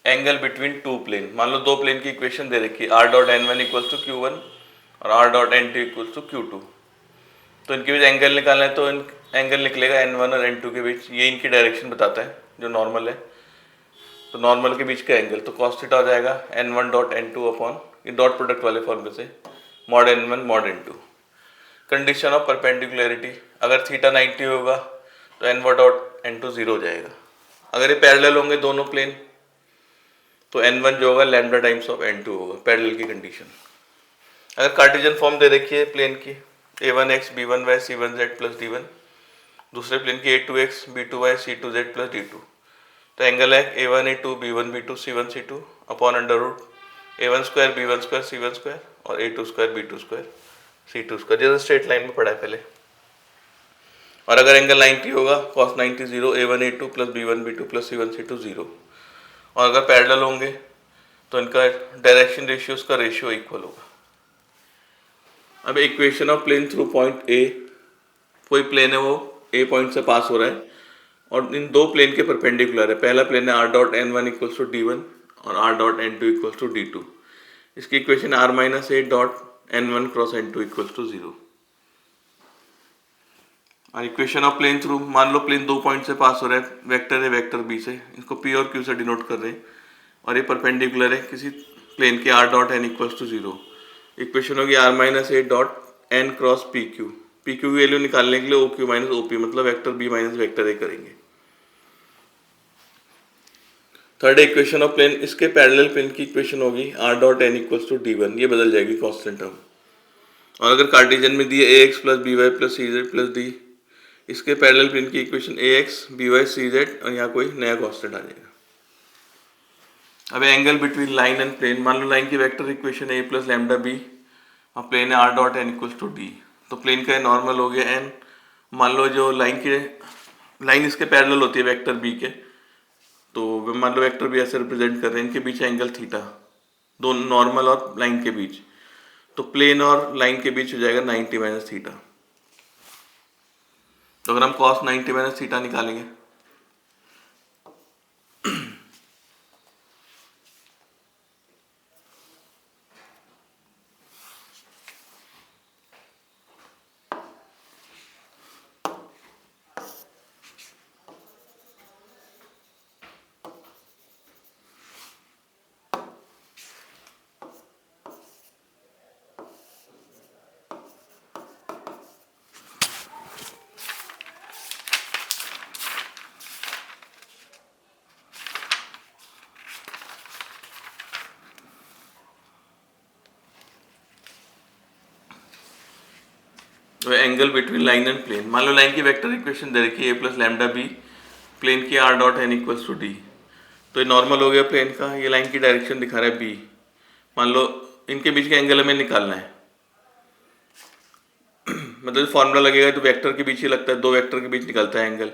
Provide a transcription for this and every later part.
Angle between two plane. मान लो दो plane की इक्वेशन दे रखी है, R dot N one equals to Q one और R dot N two equals to Q two. तो इनके बीच एंगल निकालना है, तो एंगल निकलेगा एन वन और एन टू के बीच, ये इनकी डायरेक्शन बताता है जो नॉर्मल है। तो नॉर्मल के बीच का एंगल तो कॉस थीटा हो जाएगा N one dot N two upon ये डॉट प्रोडक्ट वाले फॉर्मूले से mod N one mod N two. Condition of perpendicularity, अगर थीटा 90 होगा तो N one dot N two 0 हो जाएगा। अगर ये पैरेलल होंगे दोनों प्लेन तो एन वन जो होगा lambda times of N two होगा, पैरेलल की कंडीशन। अगर कार्टेशियन फॉर्म दे रखी है प्लेन की A one X B one Y C one Z plus D one, दूसरे प्लेन की A two X B two Y C two Z plus D two, तो एंगल है A one A two B one B two C one C two upon under root A one square B one square C one square और A two square B two square C two square, जैसे straight line में पढ़ा है पहले। और अगर angle 90 होगा cos 90 0 A one A two plus B one B two plus C one C two 0। और अगर पैरेलल होंगे तो इनका डायरेक्शन रेशियोज का रेशियो इक्वल होगा। अब equation of plane through point A, कोई प्लेन है वो ए पॉइंट से पास हो रहा है और इन दो प्लेन के परपेंडिकुलर है। पहला प्लेन है R dot N one equals to D one और R dot N two equals to D two. इसकी equation R minus A dot N one cross N two equals to 0। और equation of plane through, मान लो plane दो point से पास हो रहा है, vector है वेक्टर बी से, इसको पी और क्यू से डिनोट कर रहे हैं और ये परपेंडिकुलर है किसी प्लेन के R dot N equals to 0। Equation होगी R minus A dot N cross P Q. P Q की वैल्यू निकालने के लिए O Q minus O P मतलब vector B minus vector A करेंगे। थर्ड इक्वेशन ऑफ प्लेन, इसके parallel plane की equation होगी R dot N equals to D one, ये बदल जाएगी कांस्टेंट टर्म। और अगर कार्टेशियन में दिए A X plus B Y plus C Z plus D, इसके पैरेलल प्लेन की equation A X B Y C Z और यहाँ कोई नया कांस्टेंट आ जाएगा। अब angle between line and plane, मान लो लाइन की vector equation A plus lambda B और प्लेन है R dot N equals to D, तो प्लेन का नॉर्मल हो गया एन। मान लो जो लाइन इसके पैरेलल होती है वेक्टर बी के, तो मान लो वेक्टर बी ऐसे रिप्रेजेंट कर रहे हैं, इनके बीच एंगल थीटा, दो नॉर्मल और लाइन के बीच, तो प्लेन और लाइन के बीच हो जाएगा 90 माइनस थीटा। तो अगर हम कॉस 90 माइनस थीटा निकालेंगे तो angle between line and plane, मान लो लाइन की वेक्टर इक्वेशन दे रखी है A plus lambda B, plane की R dot N equals to D, तो ये नॉर्मल हो गया प्लेन का, ये लाइन की डायरेक्शन दिखा रहा है बी। मान लो इनके बीच का एंगल हमें निकालना है मतलब फॉर्मूला लगेगा तो वेक्टर के बीच ही लगता है, दो वेक्टर के बीच निकलता है एंगल,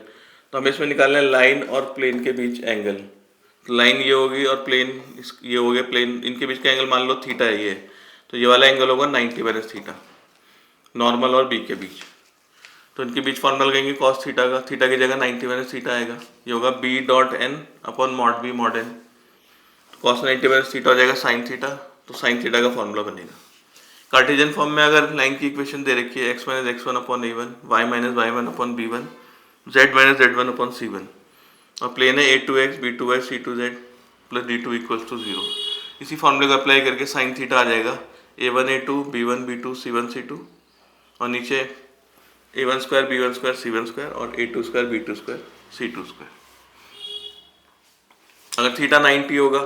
तो हमें इसमें निकालना है लाइन और प्लेन के बीच एंगल। तो लाइन ये होगी और प्लेन ये हो गया, प्लेन इनके बीच का एंगल मान लो थीटा है ये, तो ये वाला एंगल होगा 90 माइनस थीटा, नॉर्मल और बी के बीच। तो इनके बीच फॉर्मूला लगेंगे कॉस थीटा का, थीटा की जगह 90 माइनस थीटा आएगा, ये होगा B dot N upon mod B mod N. Cos 90 minus theta हो जाएगा साइन थीटा, तो साइन थीटा का फॉर्मूला बनेगा। कार्टेशियन फॉर्म में अगर लाइन की इक्वेशन दे रखी है X minus X one upon A one, Y minus Y one upon B one, Z minus Z one upon C one, और प्लेन है A two X B two Y C two Z plus D two equals to 0, इसी फॉर्मूले को apply करके sign theta आ जाएगा A one A two B one B two C one C two, और नीचे A one square B one square C one square और A two square B two square C two square. अगर theta 90 होगा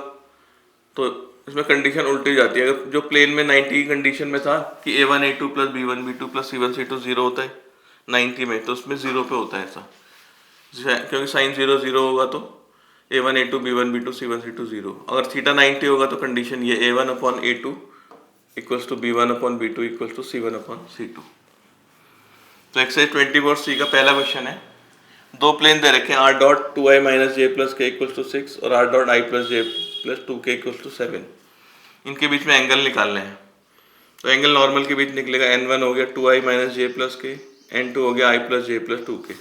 तो इसमें condition उल्टी जाती है। अगर जो प्लेन में 90 की कंडीशन में था कि A one A two plus B one B two plus C one C two 0 होता है 90 में, तो उसमें 0 पे होता है ऐसा, क्योंकि साइन 0 0 होगा तो A one A two B one B two C one C two 0। अगर थीटा 90 होगा तो कंडीशन ये A one upon A two equals to B one upon B two equals to C one upon C two. तो exercise 24C का पहला question है, दो plane दे रखे हैं R dot to I minus J plus के equals to 6 और R dot I plus J plus two के इक्वल्स टू 7, इनके बीच में एंगल निकालने हैं। तो एंगल नॉर्मल के बीच निकलेगा n1 हो गया 2i माइनस जे प्लस के, n2 हो गया i प्लस जे प्लस 2 के,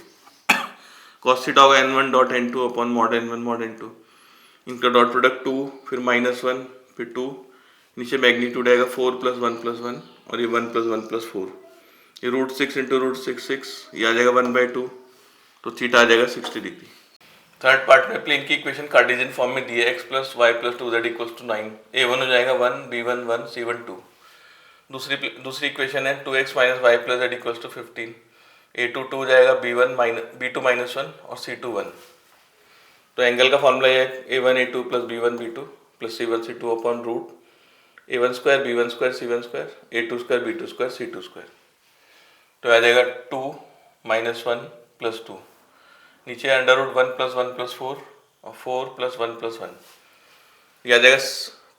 कॉस थीटा होगा n1 dot n2 upon mod n1 mod n2। इनका डॉट प्रोडक्ट 2, फिर -1, फिर 2, नीचे मैग्नीट्यूड आएगा 4 + 1 + 1 और ये 1 + 1 + 4, ये √6 × √6, ये आ जाएगा 1/2, तो थीटा आ जाएगा 60 डिग्री। थर्ड पार्ट में प्लेन की इक्वेशन कार्टेशियन फॉर्म में दी है x + y + 2z = 9, a1 हो जाएगा 1, b1 1, c1 2। दूसरी इक्वेशन है 2x - y + z = 15, a2 2 हो जाएगा, b2 -1 और c2 1। तो एंगल का फॉर्मूला ये है a1 a2 + b1 b2 + c1 c2 upon root a1² b1² c1² a2² b2² c2²। तो आ जाएगा 2 - 1 + 2, नीचे √1 + 1 + 4 और 4 + 1 + 1, ये आ जाएगा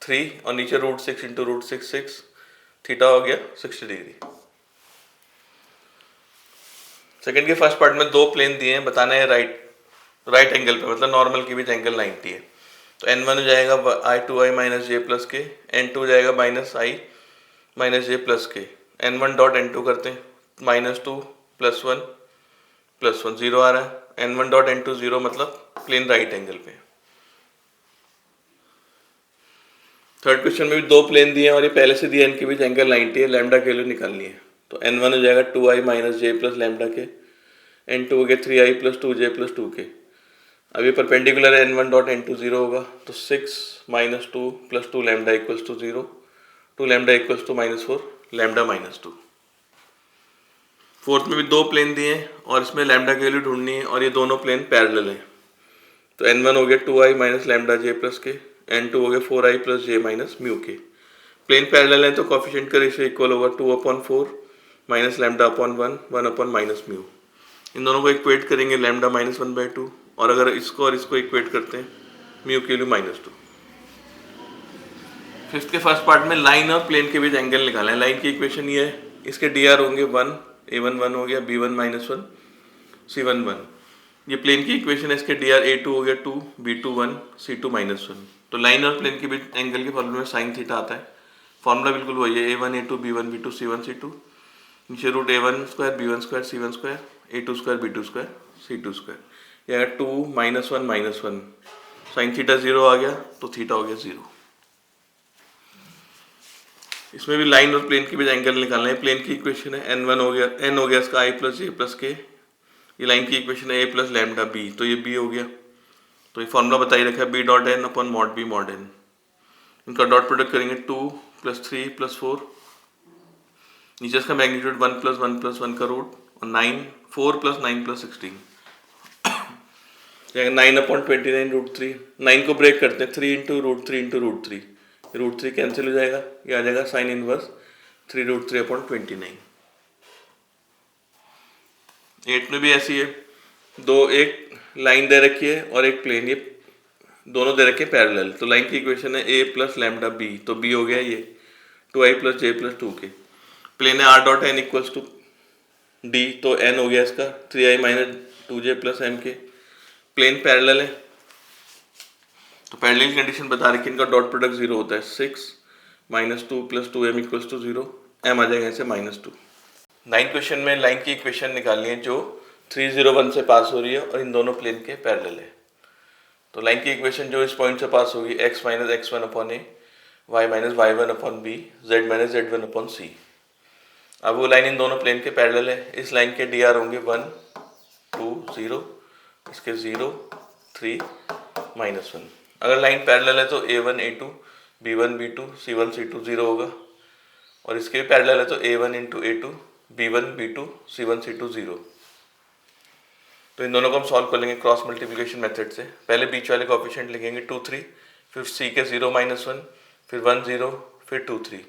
3 और नीचे √6 × √6 6, थीटा हो गया 60 डिग्री। सेकंड के फर्स्ट पार्ट में दो प्लेन दिए हैं, बताना है राइट एंगल पे, मतलब नॉर्मल के बीच एंगल 90 है। तो n1 हो जाएगा i2i - j + k, n2 हो जाएगा -i - j + k, n1 dot n2 करते हैं, -2 + 1 + 1 0 आ रहा है, n1 डॉट n2 0, मतलब प्लेन राइट एंगल पे। थर्ड क्वेश्चन में भी दो प्लेन दिए हैं और ये पहले से दिया, इनके बीच एंगल 90 है, लैम्डा की वैल्यू निकालनी है। तो n1 हो जाएगा 2i - j + λk, n2 हो गया 3i + 2j + 2k। अब ये परपेंडिकुलर है, n1 डॉट n2 0 होगा, तो 6 - 2 + 2 λ = 0, 2 λ = -4, लैम्डा -2। फोर्थ में भी दो प्लेन दिए हैं और इसमें लैम्डा की वैल्यू ढूंढनी है और ये दोनों प्लेन पैरेलल हैं। तो n1 हो गया 2i - λ j + k, n2 हो गया 4i + j - μk। Plane parallel है तो कोफिशिएंट का रेशियो इक्वल होगा 2/4 - λ/1, 1/- μ। इन दोनों को इक्वेट करेंगे, लैम्डा -1/2, और अगर इसको और इसको इक्वेट करते हैं, म्यू की वैल्यू -2। फिफ्थ के फर्स्ट पार्ट में लाइन और प्लेन के बीच एंगल निकालना है। लाइन की इक्वेशन ये है, इसके dr होंगे 1, a1 1 हो गया, b1 -1, c1 1। ये प्लेन की इक्वेशन है, इसके dr a2 हो गया 2, b2 1, c2 -1। तो लाइन और प्लेन के बीच एंगल के फॉर्मूले में साइन थीटा आता है। फॉर्मूला बिल्कुल वही है, a1 a2 b1 b2 c1 c2, नीचे √a1² b1² c1², a2² b2² c2²। ये अगर 2 - 1 -1, साइन थीटा 0 आ गया, तो थीटा हो गया 0। इसमें भी लाइन और प्लेन के बीच एंगल निकालना है। प्लेन की इक्वेशन है n1 हो गया, n हो गया इसका i + j + k, ये लाइन की इक्वेशन है a + λ b, तो ये b हो गया। तो ये फॉर्मूला बताई रखा है b dot n upon mod b mod n। इनका डॉट प्रोडक्ट करेंगे 2 + 3 + 4, नीचे इसका मैग्नीट्यूड 1 + 1 + 1 का रूट और 9, 4 + 9 + 16, 9/29 √3। 9 को ब्रेक करते हैं, 3 × √3 × √3, √3 कैंसिल हो जाएगा, ये आ जाएगा साइन इनवर्स 3 √3/29। 8 में भी ऐसी है, एक लाइन दे रखी है और एक प्लेन, ये दोनों दे रखे पैरेलल। तो लाइन की इक्वेशन है a + λ b, तो b हो गया ये 2i + j + 2k। प्लेन है r डॉट n = d, तो n हो गया इसका 3i - 2j + mk। Plane parallel है, तो पैरेलल कंडीशन बता रखी है, इनका डॉट प्रोडक्ट 0 होता है। 6 - 2 + 2m = 0, m आ जाएगा ऐसे -2। 9 क्वेश्चन में लाइन की इक्वेशन निकालनी है जो 301 से पास हो रही है और इन दोनों प्लेन के पैरेलल है। तो लाइन की इक्वेशन जो इस पॉइंट से पास होगी, x - x1/a, y - y1/b, z - z1/c। अब वो लाइन इन दोनों प्लेन के पैरेलल है। इस लाइन के dr होंगे 1 2 0, इसके 0 3 -1। अगर लाइन पैरेलल है तो a1 a2 b1 b2 c1 c2 0 होगा, और इसके भी पैरेलल है तो a1 × a2 b1 b2 c1 c2 0। तो इन दोनों को हम सॉल्व कर लेंगे क्रॉस मल्टीप्लिकेशन मेथड से। पहले बीच वाले कोएफिशिएंट लिखेंगे 2 3, फिर c के 0 -1, फिर 1 0, फिर 2 3,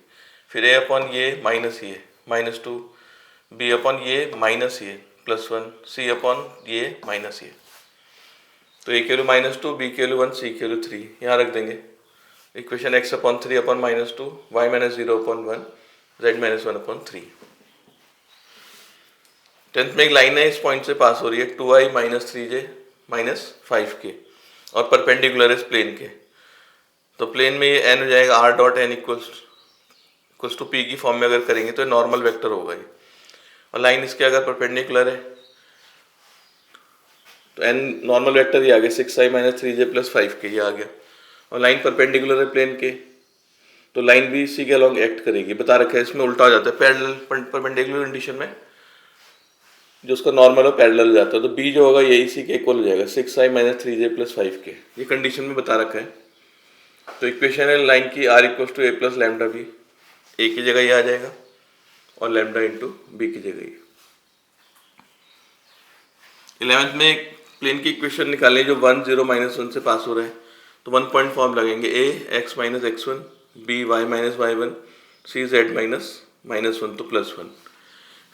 फिर a/, ये माइनस ये -2, b/, ये माइनस ये +1, c/, ये माइनस ये। तो a की वैल्यू -2, b की वैल्यू 1, c की वैल्यू 3 यहाँ रख देंगे। Equation x/3 / -2, y - 0/1, z - 1/3। 10th में एक लाइन है, इस पॉइंट से पास हो रही है, 2i - 3j - 5k, और परपेंडिकुलर इस प्लेन के। तो प्लेन में ये n हो जाएगा r dot n equals to p की फॉर्म में अगर करेंगे तो नॉर्मल वेक्टर होगा ये, और लाइन इसके अगर परपेंडिकुलर है तो n नॉर्मल वेक्टर ये आ गया 6i - 3j + 5k, ये आ गया। और लाइन परपेंडिकुलर है प्लेन के, तो लाइन भी इसी के अलॉन्ग एक्ट करेगी। बता रखा है इसमें उल्टा हो जाता है, पैरेलल परपेंडिकुलर कंडीशन में जो उसका नॉर्मल हो पैरेलल हो जाता है, तो बी जो होगा ये इसी के इक्वल हो जाएगा 6i माइनस 3j प्लस 5 के, ये कंडीशन में बता रखा है। तो इक्वेशन है लाइन की r equal to A plus lambda B, A की जगह ये आ जाएगा और लैम्डा इंटू बी की जगह ये। 11th में एक प्लेन की इक्वेशन निकालें जो 1 0 -1 से पास हो रहा है, तो 1 पॉइंट फॉर्म लगेंगे a x minus x1 b y minus y1 c z minus -1 तो +1।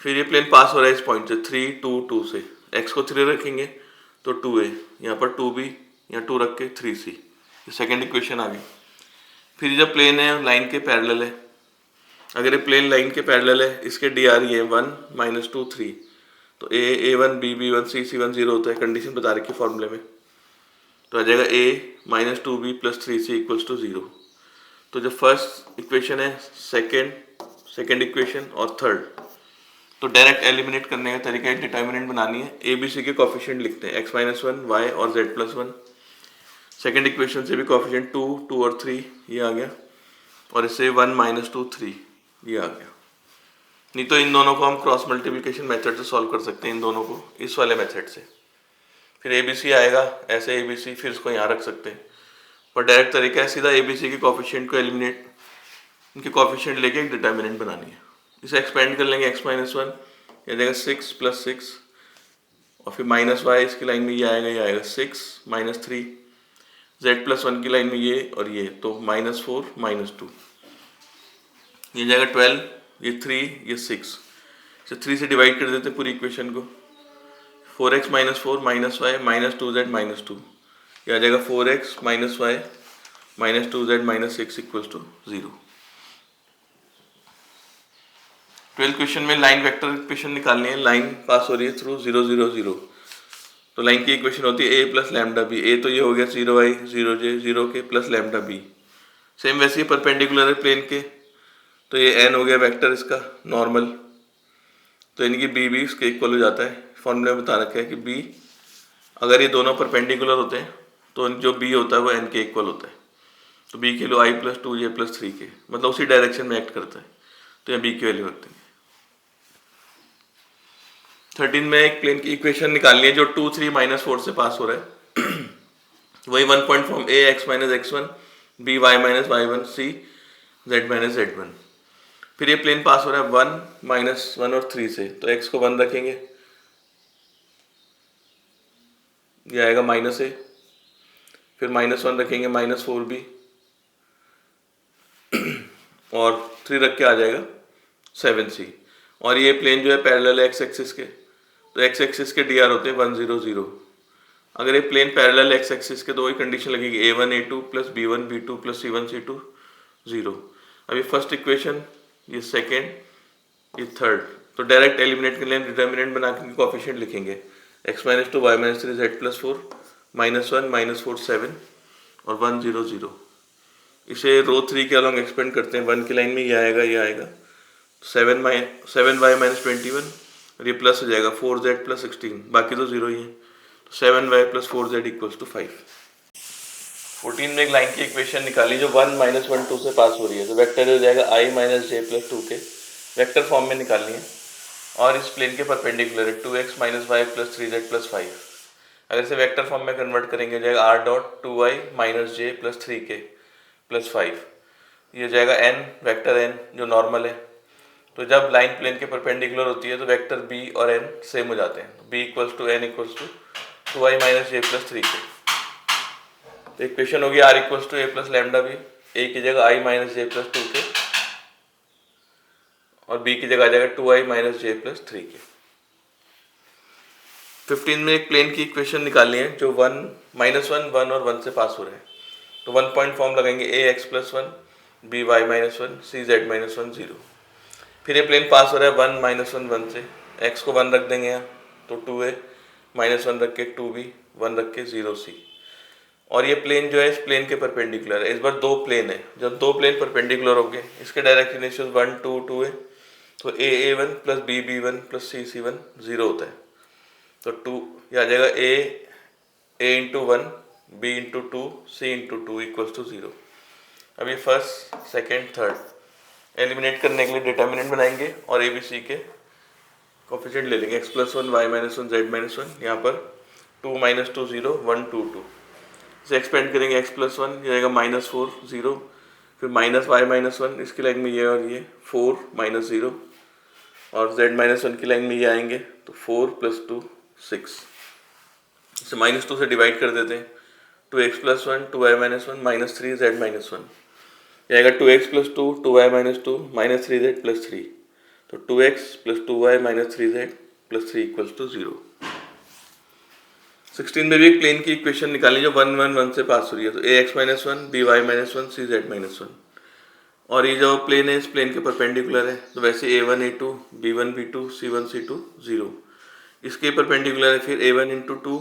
फिर ये प्लेन पास हो रहा है इस पॉइंट से 3 2 2 से, x को 3 रखेंगे तो 2a, यहाँ पर 2b, यहाँ 2 रख के 3c, ये सेकेंड इक्वेशन आ गई। फिर जब प्लेन है लाइन के पैरेलल है, अगर ये प्लेन लाइन के पैरेलल है, इसके डी आर ये 1 -2 3, तो a1 b1 c1 0 होता है, कंडीशन बता रखी फॉर्मूले में, तो आ जाएगा a -2b + 3c = 0। तो जब फर्स्ट इक्वेशन है सेकेंड इक्वेशन और थर्ड, तो डायरेक्ट एलिमिनेट करने का तरीका है, डिटर्मिनेंट बनानी है, ए बी सी के कोफिशिएंट लिखते हैं x - 1 y और z+1। सेकेंड इक्वेशन से भी कोफिशिएंट 2 2 और 3 ये आ गया, और इससे 1 -2 3 ये आ गया। नहीं तो इन दोनों को हम क्रॉस मल्टीप्लिकेशन मेथड से सॉल्व कर सकते हैं, इन दोनों को इस वाले मेथड से। फिर ए बी सी आएगा ऐसे, ए बी सी, फिर इसको यहाँ रख सकते हैं, पर डायरेक्ट तरीका है सीधा ए बी सी के कोफिशिएंट को एलिमिनेट, इनके कोफिशिएंट लेके एक डिटर्मिनेंट बनानी है। इसे एक्सपेंड कर लेंगे x - 1, ये जाएगा 6 + 6, और फिर -y इसकी लाइन में ये आएगा 6 - 3, z+1 की लाइन में ये और ये, तो -4 -2, ये जाएगा 12, ये 3, ये 6, इसे 3 से डिवाइड कर देते हैं पूरी इक्वेशन को, 4x - 4 -y -2z -2, ये आ जाएगा 4x - y -2z -6 = 0। 12th question में लाइन वेक्टर इक्वेशन निकालनी है, लाइन पास हो रही है थ्रू 0 0 0, तो लाइन की इक्वेशन होती है a + लैम्डा बी, a तो ये हो गया 0i 0j 0 के प्लस लैम्डा बी, सेम वैसे ही परपेंडिकुलर है प्लेन के, तो ये n हो गया वेक्टर इसका नॉर्मल, तो यानी कि b भी इसके इक्वल हो जाता है। फॉर्मूले में बता रखा है कि b अगर ये दोनों परपेंडिकुलर होते हैं तो जो b होता है वो n के इक्वल होता है, तो b की वैल्यू i + 2j + 3 के, मतलब उसी डायरेक्शन में एक्ट करता है, तो यहाँ b की वैल्यू रखते हैं। 13 में एक प्लेन की इक्वेशन निकालनी है जो 2 3 -4 से पास हो रहा है वही 1 point form a x - x1 b y - y1 c z - z1। फिर ये प्लेन पास हो रहा है 1 -1 और 3 से, तो x को 1 रखेंगे, ये आएगा -a, फिर -1 रखेंगे -4b, और 3 रख के आ जाएगा 7c। और ये प्लेन जो है पैरेलल है x एक्सिस के, तो x एक्सिस के डी आर होते हैं 1 0 0। अगर ये प्लेन पैरेलल x एक्सिस के, तो वही कंडीशन लगेगी a1 a2 + b1 b2 + c1 c2 0। अभी फर्स्ट इक्वेशन, ये सेकेंड, ये थर्ड, तो डायरेक्ट एलिमिनेट कर लेंगे, डिटर्मिनेंट बना के कोफिशिएंट लिखेंगे x - 2 y - 3 z+4 -1 -4 7 और 1 0 0। इसे रो 3 के अलॉन्ग एक्सपेंड करते हैं, 1 की लाइन में ये आएगा 7y - 21, और ये प्लस हो जाएगा 4z + 16, बाकी तो जीरो ही है, तो 7y + 4z = 5। 14 में एक लाइन की इक्वेशन निकाली जो 1 - 1 2 से पास हो रही है, तो वेक्टर हो जाएगा i - j + 2 के, वेक्टर फॉर्म में निकालनी है, और इस प्लेन के परपेंडिकुलर है 2x - y + 3z + 5। अगर इसे वेक्टर फॉर्म में कन्वर्ट करेंगे, हो जाएगा r dot 2i - j + 3k + 5, ये जाएगा n, वेक्टर n जो नॉर्मल है। तो जब लाइन प्लेन के परपेंडिकुलर होती है तो वेक्टर b और n सेम हो जाते हैं, तो b = n = 2i - j + 3k। तो इक्वेशन होगी r = a + lambda b, a की जगह i - j + 2k और b की जगह आ जाएगा 2i - j + 3k। 15 में एक प्लेन की इक्वेशन निकालनी है जो 1 - 1 और 1 से पास हो रहे हैं, तो 1 पॉइंट फॉर्म लगाएंगे ax + 1 by - 1 cz - 1 0। फिर ये प्लेन पास हो रहा है 1 - 1 1 से, x को 1 रख देंगे यहाँ, तो 2a -1 रख के 2b 1 रख के 0c। और ये प्लेन जो है इस प्लेन के परपेंडिकुलर है, इस बार दो प्लेन है, जब दो प्लेन परपेंडिकुलर हो गए, इसके डायरेक्ट इनिशियल 1 2 2 है, तो a1 + b1 + c1 0 होता है, तो 2 ये आ जाएगा a × 1 b into two C into two equals to 0। अभी फर्स्ट सेकेंड थर्ड एलिमिनेट करने के लिए डिटर्मिनेंट बनाएंगे और ए बी सी के कोफिशिएंट ले लेंगे। x plus one Y minus one Z minus one, यहाँ पर 2 माइनस टू 0 1 2 2, इसे एक्सपेंड करेंगे x प्लस वन ये आएगा माइनस 4 0, फिर माइनस वाई माइनस वन इसकी लाइन में ये और ये 4 माइनस 0, और z माइनस वन की लाइन में ये आएंगे तो 4 प्लस 2 6, इसे माइनस 2 से डिवाइड कर देते हैं। 2x plus one 2y minus one minus 3 z minus one, ये आएगा 2x plus 2 2y minus 2 minus 3z plus 3, तो 2x plus 2y minus 3z plus 3 equals to 0। 16 में भी एक प्लेन की इक्वेशन निकालनी जो 1 1 1 से पास हो रही है, तो ax minus one B Y minus one C Z minus one, और ये जो प्लेन है इस प्लेन के परपेंडिकुलर है, तो वैसे a1 a2 b1 b2 c1 c2 0, इसके परपेंडिकुलर है फिर a1 into two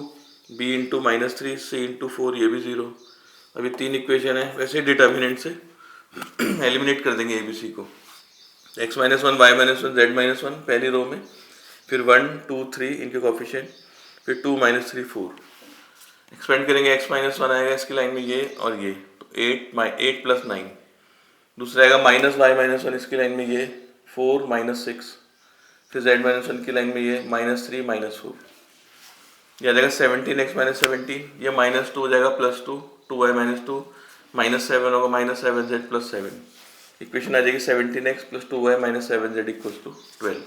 b into minus three C into four, ये भी 0। अभी 3 इक्वेशन है, वैसे डिटर्मिनेंट से एलिमिनेट कर देंगे ABC को। x minus one Y minus one Z minus one पहली रो में, फिर 1 2 3 इनके कोफिशिएंट, फिर 2 माइनस 3 4, एक्सपेंड करेंगे x माइनस वन आएगा इसकी लाइन में ये और ये, तो 8 प्लस 9, दूसरा आएगा माइनस वाई माइनस वन इसकी लाइन में ये 4 माइनस 6, फिर z माइनस वन की लाइन में ये माइनस 3 माइनस 4, ये आ जाएगा 17x माइनस 17, ये माइनस 2 हो जाएगा प्लस 2 2y माइनस 2 माइनस 7 होगा माइनस 7z प्लस 7, इक्वेशन आ जाएगी 17x plus 2y minus 7z equals to 12।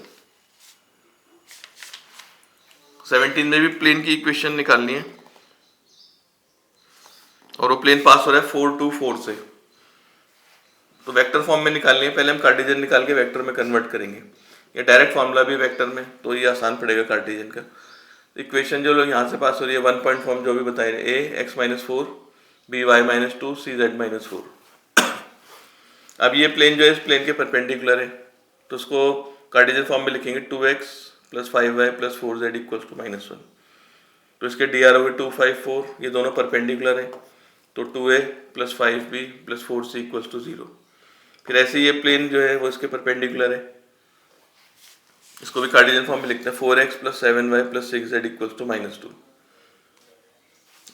17 में भी प्लेन की इक्वेशन निकालनी है और वो प्लेन पास हो रहा है 4 2 4 से, तो वेक्टर फॉर्म में निकालनी है। पहले हम कार्टेशियन निकाल के वेक्टर में कन्वर्ट करेंगे, ये डायरेक्ट फॉर्मूला भी वेक्टर में, तो ये आसान पड़ेगा कार्टेशियन का। इक्वेशन जो लोग यहाँ से पास हो रही है 1 पॉइंट फॉर्म जो भी बताए रहे, a x minus 4 b y minus 2 c z minus 4। अब ये प्लेन जो है इस प्लेन के परपेंडिकुलर है, तो उसको कार्टेशियन फॉर्म में लिखेंगे 2x plus 5y plus 4z equals to minus 1, तो इसके डी आर हो गए 2 5 4, ये दोनों परपेंडिकुलर है, तो 2a plus 5b plus 4c equals to 0। फिर ऐसे ये प्लेन जो है वो इसके परपेंडिकुलर है, इसको भी कार्टेशियन फॉर्म में लिखते हैं 4x plus 7y plus 6z equals to minus 2।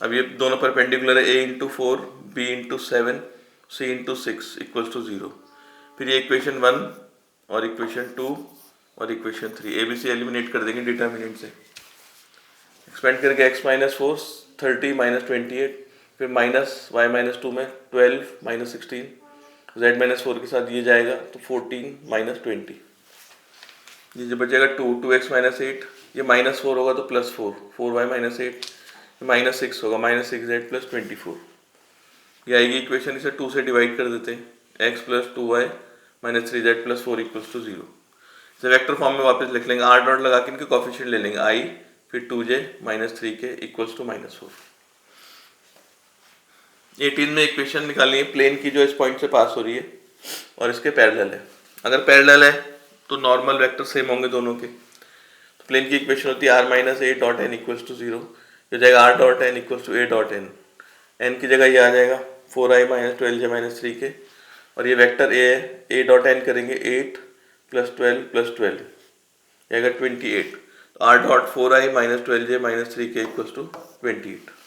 अब ये दोनों परपेंडिकुलर है, a into 4 b into 7 c into 6 equals to 0। फिर ये इक्वेशन 1 और इक्वेशन 2 और इक्वेशन 3 ABC एलिमिनेट कर देंगे डिटर्मिनेंट से, एक्सपेंड करके x माइनस 4 30 माइनस 28, फिर माइनस y माइनस 2 में 12 माइनस 16, z माइनस 4 के साथ ये जाएगा तो 14 माइनस 20, ये जो बचेगा 2x माइनस 8, ये माइनस 4 होगा तो प्लस 4 4y माइनस 8, माइनस 6 होगा माइनस 6z प्लस 24, ये आएगी इक्वेशन। इसे 2 से डिवाइड कर देते हैं, x plus 2y minus 3z plus 4 equals to 0। इसे वेक्टर फॉर्म में वापस लिख लेंगे, r डॉट लगा के इनके कोफिशिएंट ले लेंगे i, फिर 2j minus 3k equals to minus 4। 18 में इक्वेशन निकालनी है प्लेन की जो इस पॉइंट से पास हो रही है और इसके पैरेलल है। अगर पैरेलल है तो नॉर्मल वेक्टर सेम होंगे दोनों के, तो प्लेन की इक्वेशन होती है r minus A dot N equals to 0, जो जाएगा r dot N equals to A dot N, N की जगह ये आ जाएगा 4i minus 12j minus 3k, और ये वेक्टर ए है, ए डॉट एन करेंगे 8 प्लस 12 प्लस 12, ये आएगा 28, तो r dot 4i minus 12j minus 3k equals to 28।